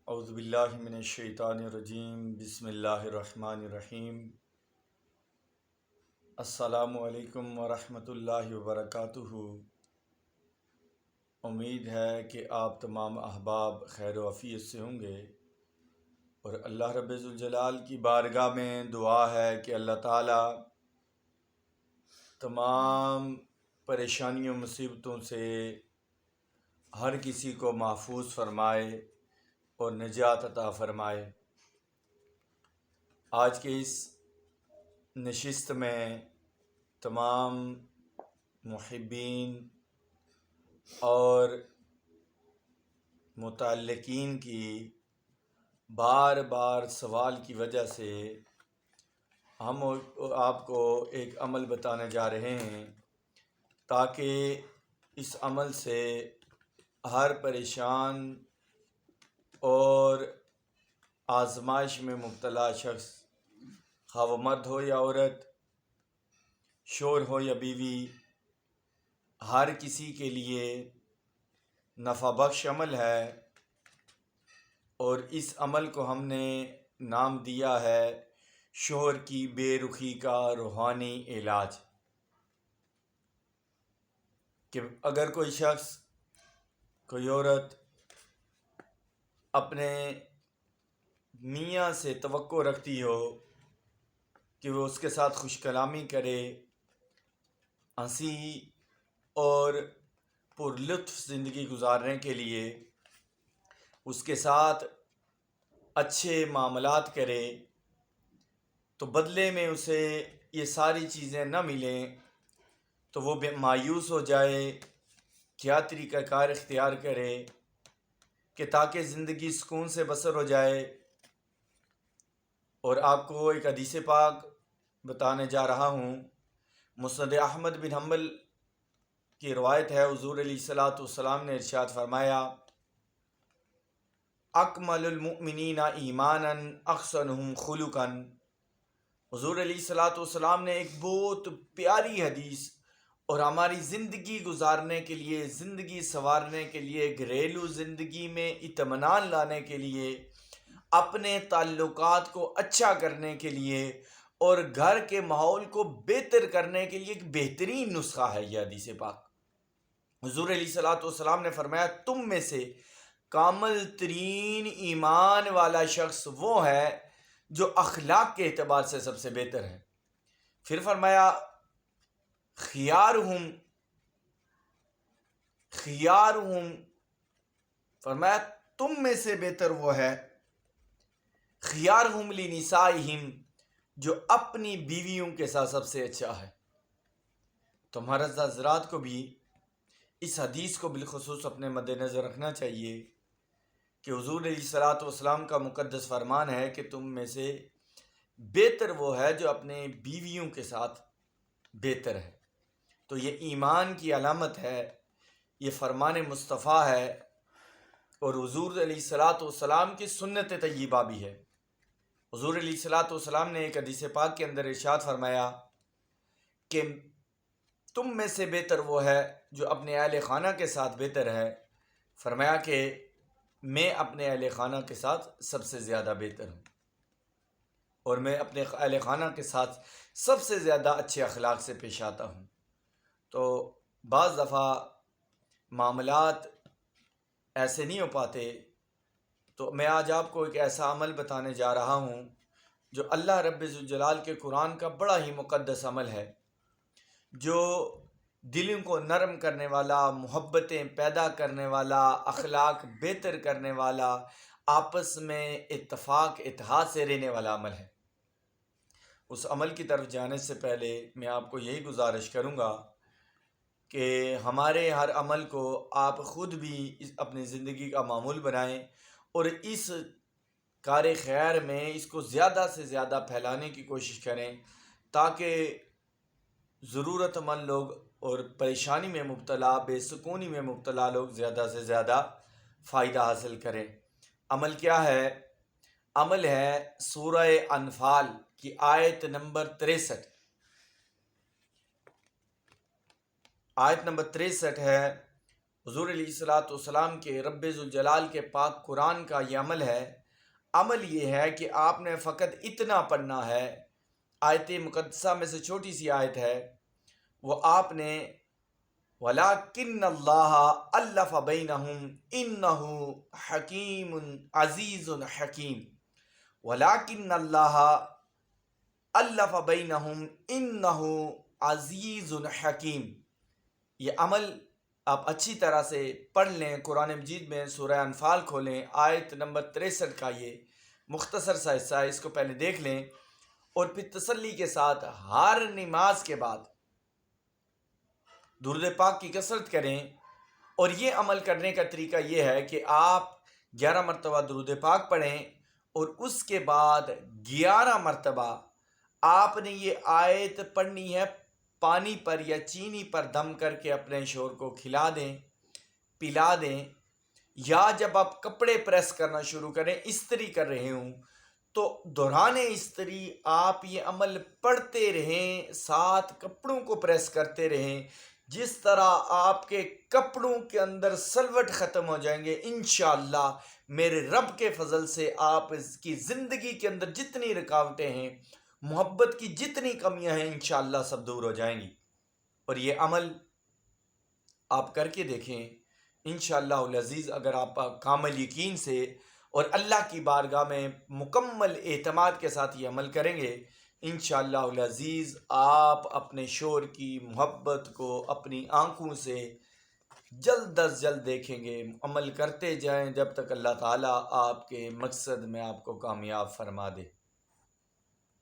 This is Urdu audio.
اعوذ باللہ من الشیطان الرجیم بسم اللہ الرحمن الرحیم السلام علیکم ورحمۃ اللہ وبرکاتہ۔ امید ہے کہ آپ تمام احباب خیر و عافیت سے ہوں گے، اور اللہ رب ذوالجلال کی بارگاہ میں دعا ہے کہ اللہ تعالیٰ تمام پریشانیوں مصیبتوں سے ہر کسی کو محفوظ فرمائے اور نجات عطا فرمائے۔ آج کے اس نشست میں تمام محبین اور متعلقین کی بار بار سوال کی وجہ سے ہم آپ کو ایک عمل بتانے جا رہے ہیں، تاکہ اس عمل سے ہر پریشان اور آزمائش میں مبتلا شخص، خواہ وہ مرد ہو یا عورت، شوہر ہو یا بیوی، ہر کسی کے لیے نفع بخش عمل ہے۔ اور اس عمل کو ہم نے نام دیا ہے شوہر کی بے رخی کا روحانی علاج۔ کہ اگر کوئی شخص، کوئی عورت اپنے میاں سے توقع رکھتی ہو کہ وہ اس کے ساتھ خوش کلامی کرے، ہنسی اور پر لطف زندگی گزارنے کے لیے اس کے ساتھ اچھے معاملات کرے، تو بدلے میں اسے یہ ساری چیزیں نہ ملیں تو وہ مایوس ہو جائے۔ کیا طریقہ کار اختیار کرے کہ تاکہ زندگی سکون سے بسر ہو جائے؟ اور آپ کو ایک حدیث پاک بتانے جا رہا ہوں۔ مسند احمد بن حنبل کی روایت ہے، حضور علیہ الصلوۃ والسلام نے ارشاد فرمایا، اکمل المؤمنین ایمانا احسنہم خلقا۔ حضور علیہ الصلوۃ والسلام نے ایک بہت پیاری حدیث اور ہماری زندگی گزارنے کے لیے، زندگی سنوارنے کے لیے، گھریلو زندگی میں اطمینان لانے کے لیے، اپنے تعلقات کو اچھا کرنے کے لیے اور گھر کے ماحول کو بہتر کرنے کے لیے ایک بہترین نسخہ ہے یہ حدیث پاک۔ حضور علیہ الصلوۃ والسلام نے فرمایا، تم میں سے کامل ترین ایمان والا شخص وہ ہے جو اخلاق کے اعتبار سے سب سے بہتر ہے۔ پھر فرمایا، خیارہم فرمایا تم میں سے بہتر وہ ہے خیارہم لنسائہم، جو اپنی بیویوں کے ساتھ سب سے اچھا ہے۔ تو ہمارا حضرات کو بھی اس حدیث کو بالخصوص اپنے مد نظر رکھنا چاہیے کہ حضور علیہ الصلوۃ والسلام کا مقدس فرمان ہے کہ تم میں سے بہتر وہ ہے جو اپنے بیویوں کے ساتھ بہتر ہے۔ تو یہ ایمان کی علامت ہے، یہ فرمان مصطفیٰ ہے، اور حضور علیہ الصلوۃ والسلام کی سنت طیبہ بھی ہے۔ حضور علیہ الصلوۃ والسلام نے ایک حدیث پاک کے اندر ارشاد فرمایا کہ تم میں سے بہتر وہ ہے جو اپنے اہل خانہ کے ساتھ بہتر ہے۔ فرمایا کہ میں اپنے اہل خانہ کے ساتھ سب سے زیادہ بہتر ہوں، اور میں اپنے اہل خانہ کے ساتھ سب سے زیادہ اچھے اخلاق سے پیش آتا ہوں۔ تو بعض دفعہ معاملات ایسے نہیں ہو پاتے، تو میں آج آپ کو ایک ایسا عمل بتانے جا رہا ہوں جو اللہ رب ذوالجلال کے قرآن کا بڑا ہی مقدس عمل ہے، جو دلوں کو نرم کرنے والا، محبتیں پیدا کرنے والا، اخلاق بہتر کرنے والا، آپس میں اتفاق اتحاد سے رہنے والا عمل ہے۔ اس عمل کی طرف جانے سے پہلے میں آپ کو یہی گزارش کروں گا کہ ہمارے ہر عمل کو آپ خود بھی اپنی زندگی کا معمول بنائیں، اور اس کار خیر میں اس کو زیادہ سے زیادہ پھیلانے کی کوشش کریں، تاکہ ضرورت مند لوگ اور پریشانی میں مبتلا، بے سکونی میں مبتلا لوگ زیادہ سے زیادہ فائدہ حاصل کریں۔ عمل کیا ہے؟ عمل ہے سورہ انفال کی آیت نمبر 63۔ آیت نمبر 63 ہے، حضور علیہ الصلوۃ والسلام کے رب ذوالجلال کے پاک قرآن کا یہ عمل ہے. عمل یہ ہے کہ آپ نے فقط اتنا پڑھنا ہے. آیت مقدسہ میں سے چھوٹی سی آیت ہے، وہ آپ نے وَلَٰكِنَّ اللَّهَ أَلَّفَ بَيْنَهُمْ إِنَّهُ حَكِيمٌ عَزِيزٌ حَكِيمٌ. وَلَٰكِنَّ اللَّهَ أَلَّفَ بَيْنَهُمْ إِنَّهُ عَزِيزٌ حَكِيمٌ. یہ عمل آپ اچھی طرح سے پڑھ لیں. قرآن مجید میں سورہ انفال کھولیں، آیت نمبر 63 کا یہ مختصر سا حصہ ہے، اس کو پہلے دیکھ لیں اور پھر تسلی کے ساتھ ہر نماز کے بعد درود پاک کی کثرت کریں. اور یہ عمل کرنے کا طریقہ یہ ہے کہ آپ 11 مرتبہ درود پاک پڑھیں اور اس کے بعد 11 مرتبہ آپ نے یہ آیت پڑھنی ہے. پانی پر یا چینی پر دم کر کے اپنے شوہر کو کھلا دیں، پلا دیں، یا جب آپ کپڑے پریس کرنا شروع کریں، استری کر رہے ہوں تو دوران استری آپ یہ عمل پڑھتے رہیں، ساتھ کپڑوں کو پریس کرتے رہیں. جس طرح آپ کے کپڑوں کے اندر سلوٹ ختم ہو جائیں گے، انشاءاللہ میرے رب کے فضل سے آپ کی زندگی کے اندر جتنی رکاوٹیں ہیں، محبت کی جتنی کمیاں ہیں، انشاءاللہ سب دور ہو جائیں گی. اور یہ عمل آپ کر کے دیکھیں انشاءاللہ العزیز. اگر آپ کامل یقین سے اور اللہ کی بارگاہ میں مکمل اعتماد کے ساتھ یہ عمل کریں گے، انشاءاللہ العزیز آپ اپنے شوہر کی محبت کو اپنی آنکھوں سے جلد از جلد دیکھیں گے. عمل کرتے جائیں جب تک اللہ تعالیٰ آپ کے مقصد میں آپ کو کامیاب فرما دے.